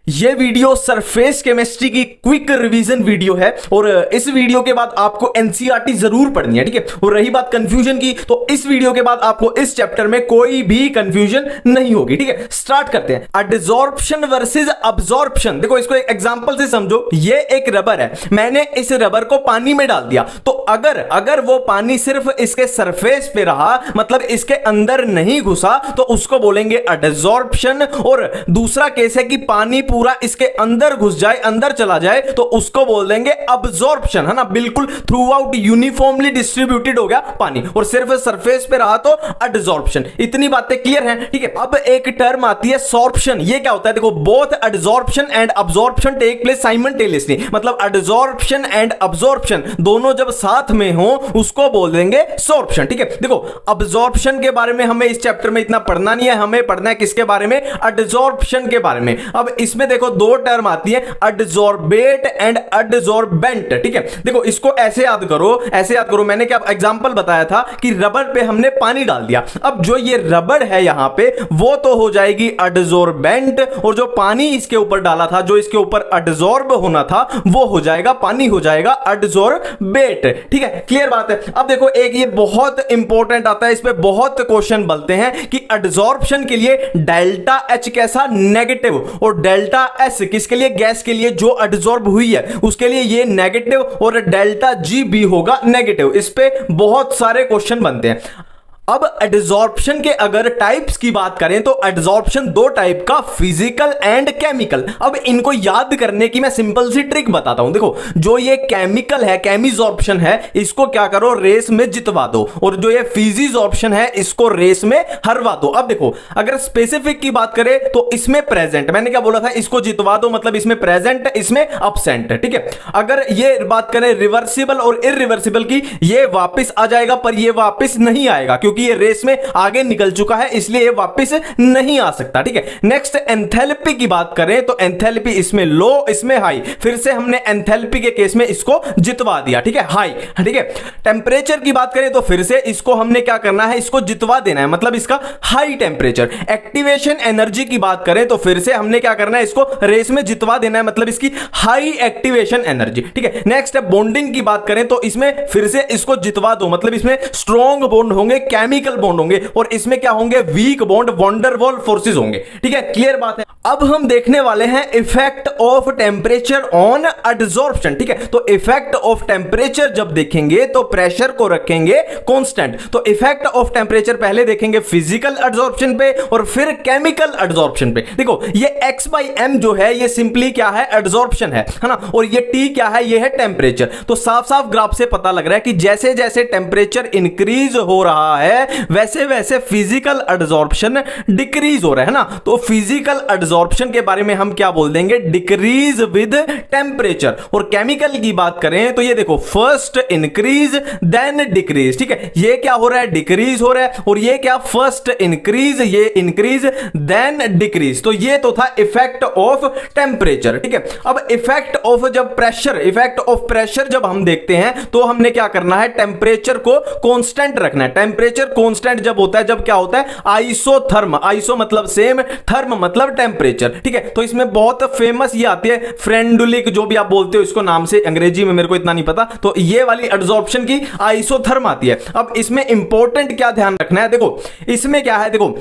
ये video surface chemistry की quick revision video है और इस वीडियो के बाद आपको एनसीईआरटी जरूर पढ़नी है, ठीक है। और रही बात कंफ्यूजन की, तो इस वीडियो के बाद आपको इस चैप्टर में कोई भी कंफ्यूजन नहीं होगी, ठीक है। स्टार्ट करते हैं। Adsorption versus absorption. देखो इसको एक एग्जांपल से समझो। ये एक रबर है, मैंने इस रबर को पानी में डाल दिया, तो अगर वो पानी सिर्फ इसके सरफेस पे रहा, मतलब इसके अंदर नहीं घुसा, तो उसको बोलेंगे एडसॉर्प्शन। और दूसरा केस है कि पानी पूरा इसके अंदर घुस जाए, अंदर चला जाए, तो उसको बोल देंगे अब्जॉर्प्शन, है ना। बिल्कुल थ्रू आउट यूनिफॉर्मली डिस्ट्रीब्यूटेड हो गया पानी और सिर्फ सरफेस पे रहा तो एडसॉर्प्शन। इतनी बातें क्लियर हैं, ठीक है। अब एक टर्म आती है सॉर्प्शन। ये क्या होता है? देखो, both adsorption and absorption take place simultaneously, मतलब एडसॉर्प्शन एंड अब्जॉर्प्शन दोनों जब साथ में हो उसको बोल देंगे सॉर्प्शन, ठीक है। देखो, अब्जॉर्प्शन के बारे में हमें इस चैप्टर में इतना पढ़ना नहीं है, हमें पढ़ना है किसके बारे में? एडसॉर्प्शन के बारे में। अब इसमें देखो दो टर्म आती है, एडसॉर्बेट एंड एडसॉर्बेंट, ठीक है। देखो इसको ऐसे याद करो, मैंने क्या एग्जांपल बताया था कि रबर पे हमने पानी डाल दिया। अब जो ये रबर है यहां पे, वो तो हो जाएगी एडसॉर्बेंट, और जो पानी इसके ऊपर डाला था, जो इसके ऊपर एडसॉर्ब होना था, वो हो जाएगा पानी, हो जाएगा एडसॉर्बेट, ठीक है। क्लियर बात है। अब देखो एक ये बहुत इंपॉर्टेंट आता है, इस पे बहुत क्वेश्चन बनते हैं कि एडसॉर्प्शन के लिए डेल्टा एच कैसा? नेगेटिव। और डेल्टा एस किसके लिए? गैस के लिए जो एडसॉर्ब हुई है उसके लिए ये नेगेटिव, और डेल्टा जी भी होगा नेगेटिव। इस पे बहुत सारे क्वेश्चन बनते हैं। अब एडसॉर्प्शन के अगर टाइप्स की बात करें तो एडसॉर्प्शन दो टाइप का, फिजिकल एंड केमिकल। अब इनको याद करने की मैं सिंपल सी ट्रिक बताता हूं। देखो, जो ये केमिकल है, केमिसॉर्प्शन है, इसको क्या करो? रेस में जितवा दो, और जो ये फिजिसॉर्प्शन है इसको रेस में हरवा दो। अब देखो, अगर स्पेसिफिक की बात करें तो इसमें प्रेजेंट, मैंने क्या बोला था? इसको जितवा दो, मतलब इसमें प्रेजेंट, इसमें अब्सेंट, ठीक है। अगर ये बात करें रिवर्सिबल और इरिवर्सिबल की, ये वापस आ जाएगा पर ये वापस नहीं आएगा, क्योंकि ये रेस में आगे निकल चुका है, इसलिए ये वापस नहीं आ सकता, ठीक है। नेक्स्ट एंथैल्पी की बात करें तो एंथैल्पी इसमें लो, इसमें हाई। फिर से हमने एंथैल्पी के केस में इसको जितवा दिया, ठीक है, हाई, ठीक है। टेंपरेचर की बात करें तो फिर से इसको हमने क्या करना है? इसको जितवा देना है, मतलब इसका हाई टेंपरेचर। एक्टिवेशन एनर्जी की बात करें तो फिर से हमने क्या करना है? इसको रेस में जितवा देना है, मतलब इसकी हाई एक्टिवेशन एनर्जी, ठीक है। नेक्स्ट है बॉन्डिंग की बात करें तो इसमें फिर से इसको जितवा दो, मतलब इसमें स्ट्रॉन्ग बॉन्ड होंगे, केमिकल बॉन्ड होंगे, और इसमें क्या होंगे? वीक बॉन्ड, वंडरवॉल फोर्सेस होंगे, ठीक है। क्लियर बात है। अब हम देखने वाले हैं effect of temperature on adsorption, ठीक है। तो इफेक्ट ऑफ टेंपरेचर जब देखेंगे तो प्रेशर को रखेंगे कांस्टेंट। तो इफेक्ट ऑफ टेंपरेचर पहले देखेंगे फिजिकल एडसॉर्प्शन पे और फिर केमिकल एडसॉर्प्शन पे। देखो, ये x/m जो है ये सिंपली क्या है? एडसॉर्प्शन है ना। और ये T क्या है? ये है टेंपरेचर। तो साफ साफ ग्राफ से पता लग रहा है कि जैसे जैसे टेंपरेचर इंक्रीज हो रहा है वैसे वैसे फिजिकल एडसॉर्प्शन डिक्रीज हो रहा है ना। तो फिजिकल एडसॉर्प्शन के बारे में हम क्या बोल देंगे? Decrease with temperature. और केमिकल की बात करें तो ये देखो, फर्स्ट इंक्रीज देन डिक्रीज, ठीक है। ये क्या हो रहा है? डिक्रीज हो रहा है। और ये क्या? फर्स्ट इंक्रीज, ये इंक्रीज देन डिक्रीज। तो ये तो था इफेक्ट ऑफ टेंपरेचर, ठीक है। अब इफेक्ट ऑफ जब प्रेशर, इफेक्ट ऑफ प्रेशर जब हम देखते हैं तो हमने क्या करना है? टेंपरेचर को कांस्टेंट रखना है। टेंपरेचर कांस्टेंट जब होता है, जब क्या होता है? आइसोथर्म। आइसो मतलब सेम, थर्म मतलब टेंपरेचर, ठीक है। तो इसमें बहुत फेमस ये आती है फ्रेंडुलिक, जो भी आप बोलते हो इसको नाम से, अंग्रेजी में मेरे को इतना नहीं पता। तो ये वाली एडसॉर्प्शन की आइसोथर्म आती है। अब इसमें इंपॉर्टेंट क्या ध्यान रखना है? देखो इसमें क्या है? देखो,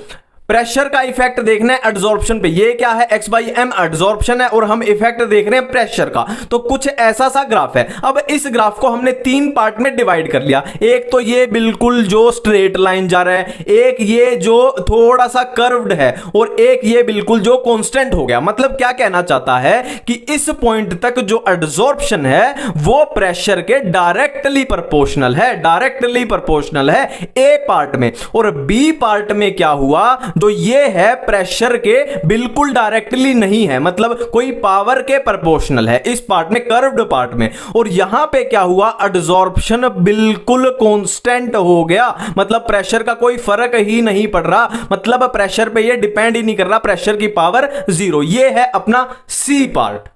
प्रेशर का इफेक्ट देखना है एडसॉर्प्शन पे। ये क्या है? x/m एडसॉर्प्शन है, और हम इफेक्ट देख रहे हैं प्रेशर का। तो कुछ ऐसा सा ग्राफ है। अब इस ग्राफ को हमने तीन पार्ट में डिवाइड कर लिया। एक तो ये बिल्कुल जो स्ट्रेट लाइन जा रहा है, एक ये जो थोड़ा सा कर्व्ड है, और एक ये बिल्कुल जो कांस्टेंट हो गया। मतलब क्या कहना चाहता है कि इस पॉइंट तक जो एडसॉर्प्शन है वो प्रेशर के डायरेक्टली प्रोपोर्शनल है, डायरेक्टली प्रोपोर्शनल है ए पार्ट में। और बी पार्ट में क्या हुआ? तो ये है प्रेशर के बिल्कुल डायरेक्टली नहीं है, मतलब कोई पावर के प्रोपोर्शनल है इस पार्ट में, कर्व्ड पार्ट में। और यहां पे क्या हुआ? एडसॉर्प्शन बिल्कुल कांस्टेंट हो गया, मतलब प्रेशर का कोई फर्क ही नहीं पड़ रहा, मतलब प्रेशर पे ये डिपेंड ही नहीं कर रहा, प्रेशर की पावर 0। ये है अपना सी पार्ट।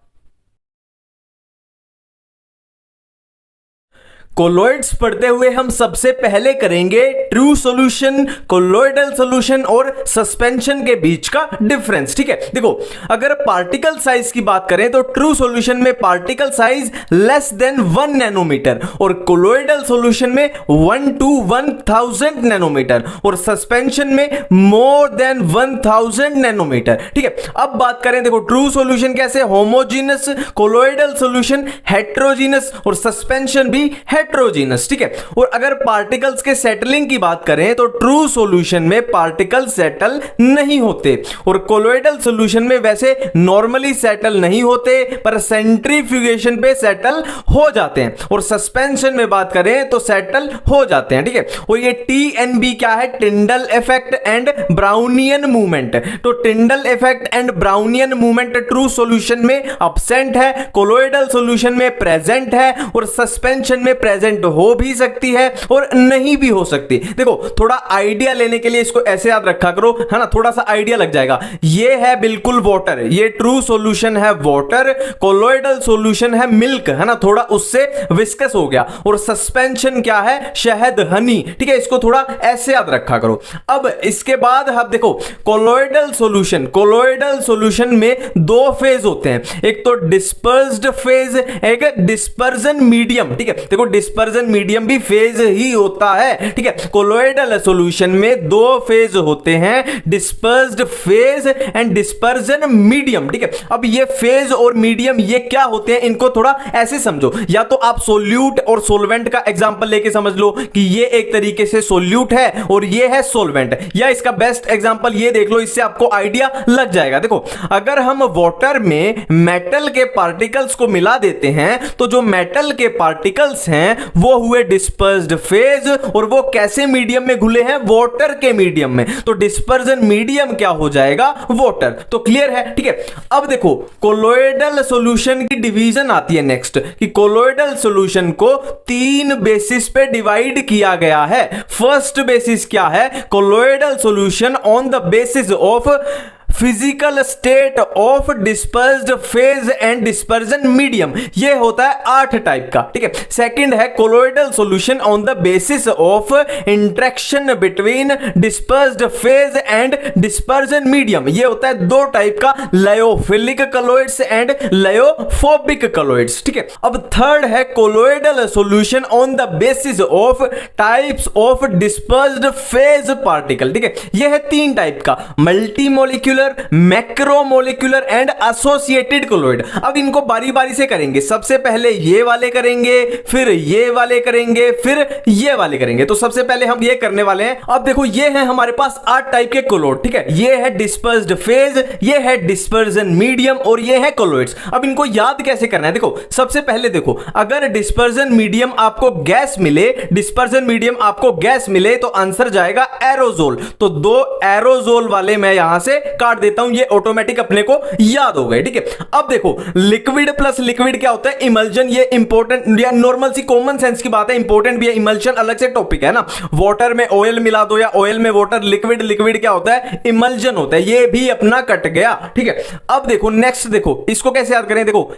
कोलॉइड्स पढ़ते हुए हम सबसे पहले करेंगे ट्रू सॉल्यूशन, कोलॉइडल सॉल्यूशन और सस्पेंशन के बीच का डिफरेंस। ठीक है, देखो अगर पार्टिकल साइज की बात करें तो ट्रू सॉल्यूशन में particle size less than 1 nanometre और कोलॉइडल सॉल्यूशन में 1 to 1000 नैनोमीटर और सस्पेंशन में मोर देन 1000 नैनोमीटर। ठीक है, अब बात करें देखो ट्रू सॉल्यूशन कैसे, होमोजीनस, कोलॉइडल सॉल्यूशन हेट्रोजीनस और सस्पेंशन भी हेट्रोजीनस। ठीक है, और अगर पार्टिकल्स के सेटलिंग की बात करें तो ट्रू सॉल्यूशन में पार्टिकल सेटल नहीं होते और कोलॉइडल सॉल्यूशन में वैसे नॉर्मली सेटल नहीं होते पर सेंट्रीफ्यूगेशन पे सेटल हो जाते हैं और सस्पेंशन में बात करें तो सेटल हो जाते हैं। ठीक है, और ये TNB क्या है, Tyndall effect and Brownian movement. तो Tyndall effect and Brownian movement true solution में अब्सेंट है, कोलॉइडल सॉल्यूशन में प्रेजेंट है और सस्पेंशन में प्रेजेंट हो भी सकती है और नहीं भी हो सकती। देखो थोड़ा आइडिया लेने के लिए इसको ऐसे याद रखा करो, है ना, थोड़ा सा आइडिया लग जाएगा। ये है बिल्कुल वाटर, ये ट्रू सॉल्यूशन है वाटर, कोलॉइडल सॉल्यूशन है मिल्क, है ना, थोड़ा उससे विस्कस हो गया और सस्पेंशन क्या है, शहद, हनी। ठीक है, इसको थोड़ा ऐसे याद रखा करो। अब इसके बाद आप देखो कोलॉइडल सॉल्यूशन में दो फेज होते हैं, एक तो डिस्पर्स्ड फेज, एक डिस्पर्जन मीडियम। ठीक है, देखो डिस्पर्जन मीडियम भी फेज ही होता है। ठीक है, कोलॉइडल सॉल्यूशन में दो फेज होते हैं, dispersed phase and dispersion medium. ठीक है, अब ये फेज और मीडियम ये क्या होते हैं, इनको थोड़ा ऐसे समझो, या तो आप सोल्यूट और सोलवेंट का एग्जांपल लेके समझ लो कि ये एक तरीके से सोल्यूट है और ये है सोलवेंट, या इसका बेस्ट एग्जांपल ये देख लो, इससे आपको आइडिया लग जाएगा। देखो अगर हम वाटर में मेटल के पार्टिकल्स को मिला देते हैं तो जो मेटल के पार्टिकल्स हैं वो हुए डिस्पर्स्ड फेज और वो कैसे मीडियम में घुले हैं, वाटर के मीडियम में, तो डिस्पर्जन मीडियम क्या हो जाएगा, वाटर। तो क्लियर है। ठीक है, अब देखो कोलॉइडल सॉल्यूशन की डिवीजन आती है नेक्स्ट, कि कोलॉइडल सॉल्यूशन को 3 बेसिस पे डिवाइड किया गया है। फर्स्ट बेसिस क्या है, colloidal solution on the basis of physical state of dispersed phase and dispersion medium, ये होता है 8 टाइप का। ठीक है, सेकंड है colloidal solution on the basis of interaction between dispersed phase and dispersion medium, ये होता है 2 टाइप का, lyophilic colloids and lyophobic colloids. ठीक है, अब थर्ड है colloidal solution on the basis of types of dispersed phase particle. ठीक है, ये है 3 टाइप का, मल्टीमोलिक्यूलर, मैक्रोमोलिक्यूलर एंड एसोसिएटेड कोलॉइड। अब इनको बारी बारी से करेंगे, सबसे पहले ये वाले करेंगे, फिर ये वाले करेंगे, फिर ये वाले करेंगे। तो सबसे पहले हम ये करने वाले हैं। अब देखो ये है हमारे पास 8 टाइप के कोलॉइड। ठीक है, ये है डिस्पर्स्ड फेज, ये है डिस्पर्जन मीडियम और ये है कोलॉइड्स। अब इनको याद कैसे करना है, देखो सबसे पहले देखो अगर डिस्पर्जन मीडियम आपको गैस मिले, डिस्पर्जन मीडियम आपको गैस मिले तो आंसर जाएगा एरोजोल। तो 2 एरोजोल वाले मैं यहां से काट देता हूं, ये ऑटोमेटिक अपने को याद हो गए। ठीक है, अब देखो लिक्विड प्लस लिक्विड क्या होता है, इमल्जन। ये इंपॉर्टेंट या नॉर्मल सी कॉमन सेंस की बात है, इंपॉर्टेंट भी है। इमल्जन अलग से टॉपिक है ना, वाटर में ऑयल मिला दो या ऑयल में वाटर, लिक्विड, लिक्विड क्या होता है, इमल्जन होता है। ये भी अपना कट गया। ठीक है, अब देखो नेक्स्ट, देखो इसको कैसे याद करें, देखो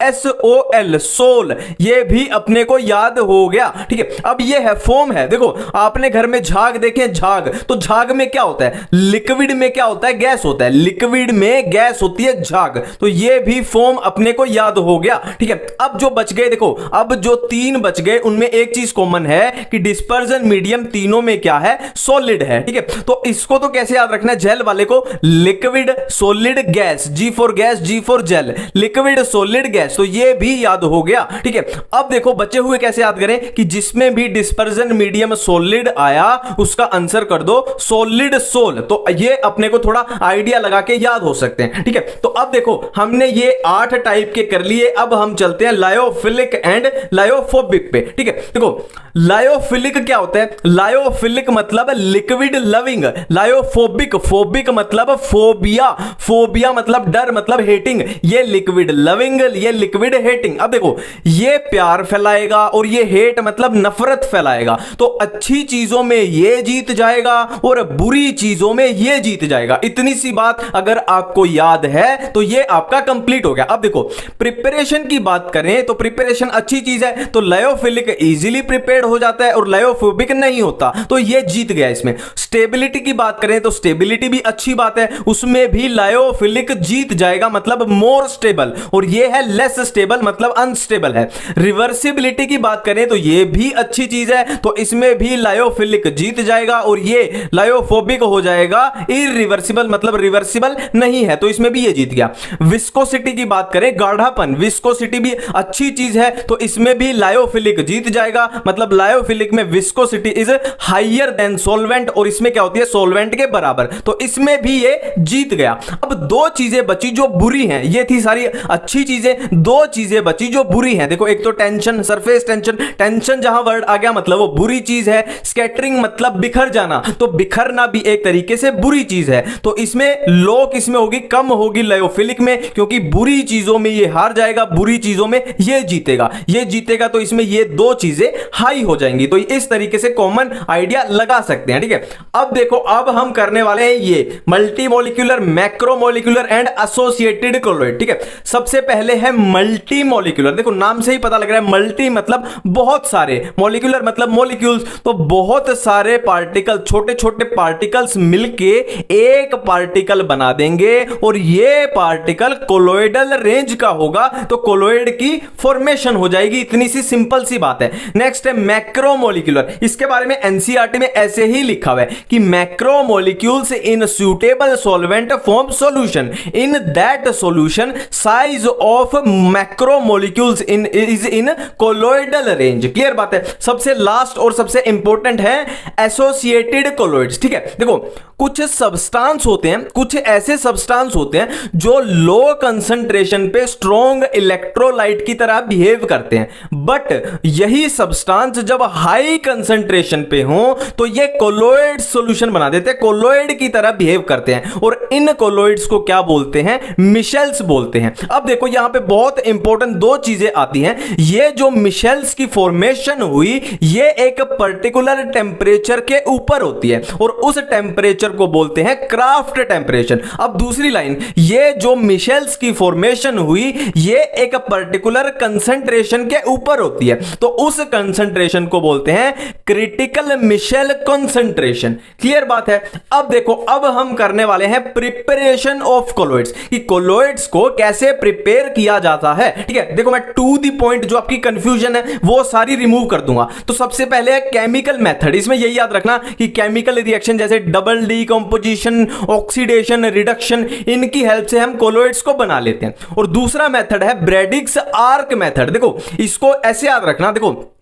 SOL सोल, ये भी अपने को याद हो गया। ठीक है, अब ये है फोम है। देखो आपने घर में झाग देखे, झाग, तो झाग में क्या होता है, लिक्विड में क्या होता है, गैस होता है, लिक्विड में गैस होती है झाग, तो ये भी फोम अपने को याद हो गया। ठीक है, अब जो बच गए, देखो अब जो 3 बच गए उनमें एक चीज कॉमन है कि डिस्पर्जन मीडियम तीनों में क्या है, सॉलिड है। ठीक है, तो इसको तो कैसे याद रखना है, जेल वाले को liquid solid gas, G for gas, G for gel, liquid solid gas, तो ये भी याद हो गया। ठीक है, अब देखो बचे हुए कैसे याद करें, कि जिसमें भी डिस्पर्जन मीडियम सॉलिड आया उसका आंसर कर दो सॉलिड सोल, तो ये अपने को थोड़ा आइडिया लगा के याद हो सकते हैं। ठीक है, तो अब देखो हमने ये 8 टाइप के कर लिए, अब हम चलते हैं लायोफिलिक एंड लायोफोबिक पे। ठीक है, देखो लायोफिलिक क्या होता है, लायोफिलिक मतलब लिक्विड लविंग, लायोफोबिक, फोबिक मतलब फोबिया, फोबिया मतलब डर, मतलब हेटिंग, ये लिक्विड लविंग, ये लिक्विड हेटिंग। अब देखो ये प्यार फैलाएगा और ये हेट मतलब नफरत फैलाएगा, तो अच्छी चीजों में ये जीत जाएगा और बुरी चीजों में ये जीत जाएगा। इतनी सी बात अगर आपको याद है तो ये आपका कंप्लीट हो गया। अब देखो प्रिपरेशन की बात करें तो प्रिपरेशन अच्छी चीज है, तो लायोफिलिक इजीली प्रिपेयर्ड हो जाता है और लायोफोबिक नहीं होता, तो ये जीत गया इसमें। स्टेबिलिटी की बात करें तो स्टेबिलिटी भी अच्छी बात है, उसमें भी लायोफिलिक जीत जाएगा मतलब मोर स्टेबल, और ये है लेस स्टेबल मतलब अनस्टेबल है। रिवर्सिबिलिटी की बात करें तो ये भी अच्छी चीज है, तो इसमें भी लायोफिलिक जीत जाएगा और ये लायोफोबिक हो जाएगा इरिवर्सिबल मतलब रिवर्सिबल नहीं है, तो इसमें भी ये जीत गया। विस्कोसिटी की बात करें, गाढ़ापन, विस्कोसिटी भी अच्छी चीज है, तो इसमें भी लायोफिलिक जीत जाएगा मतलब लायोफिलिक में viscosity is higher than solvent, और इसमें क्या होती है सॉल्वेंट के बराबर, तो इसमें भी ये जीत गया। अब दो चीजें बची जो बुरी हैं, ये थी सारी अच्छी चीजें, दो चीजें बची जो बुरी हैं। देखो एक तो टेंशन, सरफेस टेंशन, टेंशन जहां वर्ड आ गया मतलब वो बुरी चीज है। स्कैटरिंग मतलब बिखर जाना, तो बिखरना भी एक तरीके से बुरी चीज है, तो इसमें लो किसमें होगी, कम होगी लायोफिलिक में, क्योंकि बुरी चीजों में ये हार जाएगा, बुरी चीजों में ये जीतेगा, ये जीतेगा, तो इसमें ये दो चीजें हाई हो जाएंगी। तो इस तरीके से कॉमन आइडिया लगा सकते हैं, ठीक है। अब देखो अब हम करने वाले हैं ये मल्टीमोलिक्यूलर, मैक्रोमोलिक्यूलर एंड एसोसिएटेड कोलोइड, ठीक है। सबसे पहले है मल्टीमोलिक्यूलर, देखो नाम से ही पता लग रहा है मल्टी मतलब बहुत सारे, मोलिक्यूलर मतलब मोलिक्यूल्स, तो बहुत सारे पार्टिकल, छोटे छोटे पार्टिकल्स मिलके एक पार्टिकल बना देंगे और ये पार्टिकल कोलोइडल रेंज का होगा, तो कोलोइड की फॉर्मेशन हो जाएगी। इतनी सी सिंपल सी बात है। नेक्स्ट है मैक्रोमोलिक्यूलर, इसके बारे में एनसीईआरटी में ऐसे ही लिखा हुआ है कि macromolecules in suitable solvent form solution, in that solution size of macromolecules is in colloidal range. Clear बात है। सबसे लास्ट और सबसे इंपॉर्टेंट है एसोसिएटेड कोलोइड्स, ठीक है। देखो कुछ सब्सटेंस होते हैं, कुछ ऐसे सब्सटेंस होते हैं जो लो कंसंट्रेशन पे स्ट्रॉन्ग इलेक्ट्रोलाइट की तरह बिहेव करते हैं, बट यही सब्सटेंस जब हाई कंसंट्रेशन पे हो तो ये कोलोइड सॉल्यूशन बना देते हैं, कोलोइड की तरह बिहेव करते हैं, और इन कोलोइड्स को क्या बोलते हैं, मिशेल्स बोलते हैं। अब देखो यहां पे बहुत इंपॉर्टेंट दो चीजें आती हैं। ये जो मिशेल्स की फॉर्मेशन हुई ये एक पर्टिकुलर टेंपरेचर के ऊपर होती है और उस टेंपरेचर को बोलते हैं क्राफ्ट टेंपरेचर। अब दूसरी लाइन, ये जो मिशेल्स की फॉर्मेशन हुई ये एक पर्टिकुलर कंसंट्रेशन के ऊपर होती है, तो उस कंसंट्रेशन को बोलते हैं क्रिटिकल मिशेल कंसंट्रेशन। क्लियर बात है। अब देखो अब हम करने वाले हैं प्रिपरेशन ऑफ कोलोइड्स, कि कोलोइड्स को कैसे प्रिपेयर किया जाता है, ठीक है। देखो मैं टू द पॉइंट जो आपकी कंफ्यूजन है वो सारी रिमूव कर दूंगा। तो सबसे पहले है केमिकल मेथड, इसमें यही याद रखना कि केमिकल रिएक्शन जैसे डबल डीकंपोजिशन, ऑक्सीडेशन, रिडक्शन, इनकी हेल्प से हम कोलोइड्स को बना लेते हैं। और दूसरा मेथड है ब्रैडिक्स आर्क मेथड। देखो इसको ऐसे याद रखना, देखो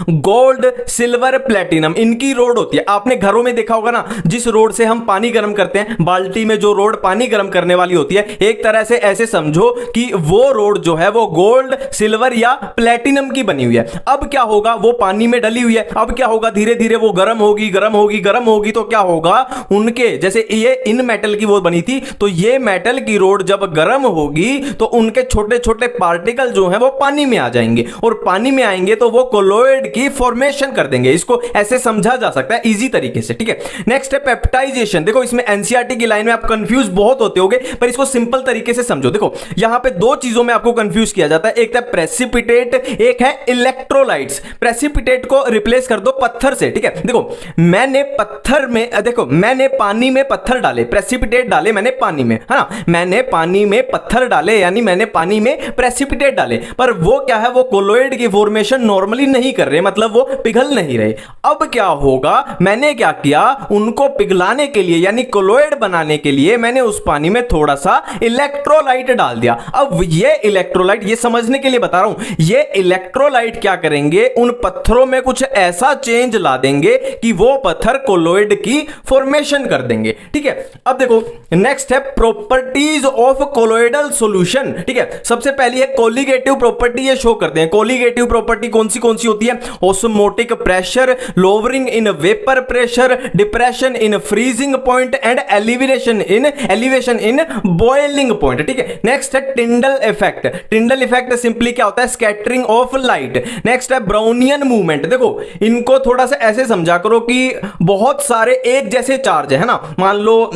गोल्ड, सिल्वर, प्लेटिनम, इनकी रोड होती है। आपने घरों में देखा होगा ना, जिस रोड से हम पानी गर्म करते हैं, बाल्टी में जो रोड पानी गर्म करने वाली होती है, एक तरह से ऐसे समझो कि वो रोड जो है वो गोल्ड, सिल्वर या प्लेटिनम की बनी हुई है। अब क्या होगा, वो पानी में डली हुई है, अब क्या होगा, धीरे धीरे वो गर्म होगी, गर्म होगी, गर्म होगी, तो क्या होगा, उनके जैसे ये इन मेटल की वो बनी थी, तो ये मेटल की रोड जब गर्म होगी तो उनके छोटे छोटे पार्टिकल जो है वो पानी में आ जाएंगे, और पानी में आएंगे तो वो कोलोइड की फॉर्मेशन कर देंगे। इसको ऐसे समझा जा सकता है इजी तरीके से, ठीक है। नेक्स्ट है पेप्टाइजेशन। देखो इसमें एनसीईआरटी की लाइन में आप कंफ्यूज बहुत होते होंगे, पर इसको सिंपल तरीके से समझो। देखो यहां पे दो चीजों में आपको कंफ्यूज किया जाता है, एक है प्रेसिपिटेट, एक है इलेक्ट्रोलाइट्स। प्रेसिपिटेट को रिप्लेस कर दो पत्थर से, ठीक है। देखो मैंने पत्थर में, देखो मैंने पानी में पत्थर डाले, प्रेसिपिटेट डाले मैंने पानी में, है ना, मैंने पानी में पत्थर डाले यानी मैंने पानी में प्रेसिपिटेट डाले, पर वो क्या है, वो कोलोइड की फॉर्मेशन नॉर्मली नहीं कर रहे, मतलब वो पिघल नहीं रहे। अब क्या होगा, मैंने क्या किया, उनको पिघलाने के लिए यानी कोलोइड बनाने के लिए मैंने उस पानी में थोड़ा सा इलेक्ट्रोलाइट डाल दिया। अब ये इलेक्ट्रोलाइट, ये समझने के लिए बता रहा हूं, ये इलेक्ट्रोलाइट क्या करेंगे, उन पत्थरों में कुछ ऐसा चेंज ला देंगे कि वो पत्थर कोलोइड की फॉर्मेशन कर देंगे, ठीक है। अब देखो नेक्स्ट है प्रॉपर्टीज ऑफ कोलोइडल सॉल्यूशन, ठीक है। सबसे पहली है कोलिगेटिव प्रॉपर्टी, ये शो करते हैं। कोलिगेटिव प्रॉपर्टी कौन सी होती है, है, osmotic pressure, lowering in vapour pressure, depression in freezing point and elevation in boiling point. ठीक है, नेक्स्ट है Tyndall effect. Tyndall effect simply क्या होता है, स्कैटरिंग ऑफ लाइट। नेक्स्ट है ब्राउनियन मूवमेंट। देखो इनको थोड़ा सा ऐसे समझा करो कि बहुत सारे एक जैसे चार्ज है ना, मान लो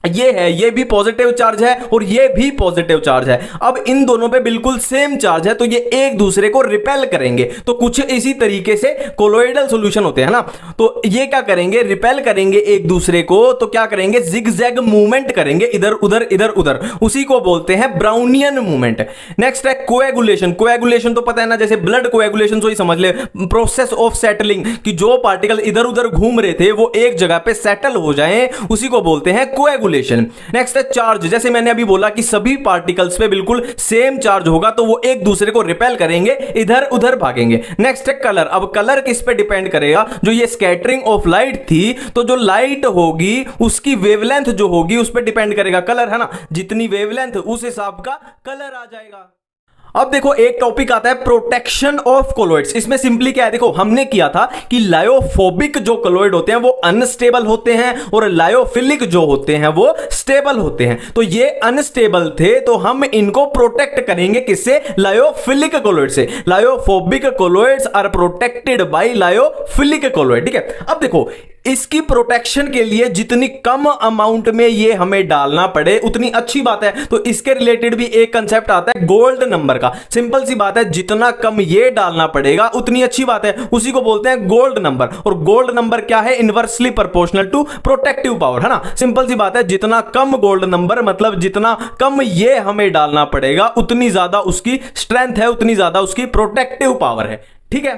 ये है, ये भी पॉजिटिव चार्ज है और ये भी पॉजिटिव चार्ज है। अब इन दोनों पे बिल्कुल सेम चार्ज है तो ये एक दूसरे को रिपेल करेंगे। तो कुछ इसी तरीके से कोलोइडल सॉल्यूशन होते हैं ना, तो ये क्या करेंगे, रिपेल करेंगे एक दूसरे को। तो क्या करेंगे, जिगजैग मूवमेंट करेंगे, इधर उधर इधर उधर, उसी को बोलते हैं ब्राउनियन मूवमेंट। नेक्स्ट है कोएगुलेशन। कोएगुलेशन तो पता है ना, जैसे ब्लड कोएगुलेशन तो ही समझ ले, प्रोसेस ऑफ सेटलिंग, कि जो पार्टिकल इधर उधर घूम रहे थे वो एक जगह पे सेटल हो जाएं, उसी को बोलते हैं कोएगुलेशन। नेक्स्ट है चार्ज। जैसे मैंने अभी बोला कि सभी पार्टिकल्स पे बिल्कुल सेम चार्ज होगा तो वो एक दूसरे को रिपेल करेंगे, इधर उधर भागेंगे। नेक्स्ट है कलर। अब कलर किस पे डिपेंड करेगा, जो ये स्कैटरिंग ऑफ लाइट थी तो जो लाइट होगी उसकी वेवलेंथ जो होगी उस पर डिपेंड करेगा कलर, है ना, जितनी वेवलेंथ उस हिसाब का कलर आ जाएगा। अब देखो एक टॉपिक आता है प्रोटेक्शन ऑफ कोलोइड्स। इसमें सिंपली क्या है, देखो हमने किया था कि लायोफोबिक जो कोलोइड होते हैं वो अनस्टेबल होते हैं और लायोफिलिक जो होते हैं वो स्टेबल होते हैं। तो ये अनस्टेबल थे तो हम इनको प्रोटेक्ट करेंगे किससे, लायोफिलिक कोलोइड से। Lyophobic colloids are protected by lyophilic colloid. ठीक है, अब देखो इसकी प्रोटेक्शन के लिए जितनी कम अमाउंट में ये हमें डालना पड़े उतनी अच्छी बात है। तो इसके रिलेटेड भी एक कंसेप्ट आता है गोल्ड नंबर का। सिंपल सी बात है, जितना कम ये डालना पड़ेगा उतनी अच्छी बात है, उसी को बोलते हैं गोल्ड नंबर। और गोल्ड नंबर क्या है, inversely proportional to protective power, है ना। सिंपल सी बात है, जितना कम गोल्ड नंबर मतलब जितना कम ये हमें डालना पड़ेगा उतनी ज्यादा उसकी स्ट्रेंथ है, उतनी ज्यादा उसकी प्रोटेक्टिव पावर है। ठीक है।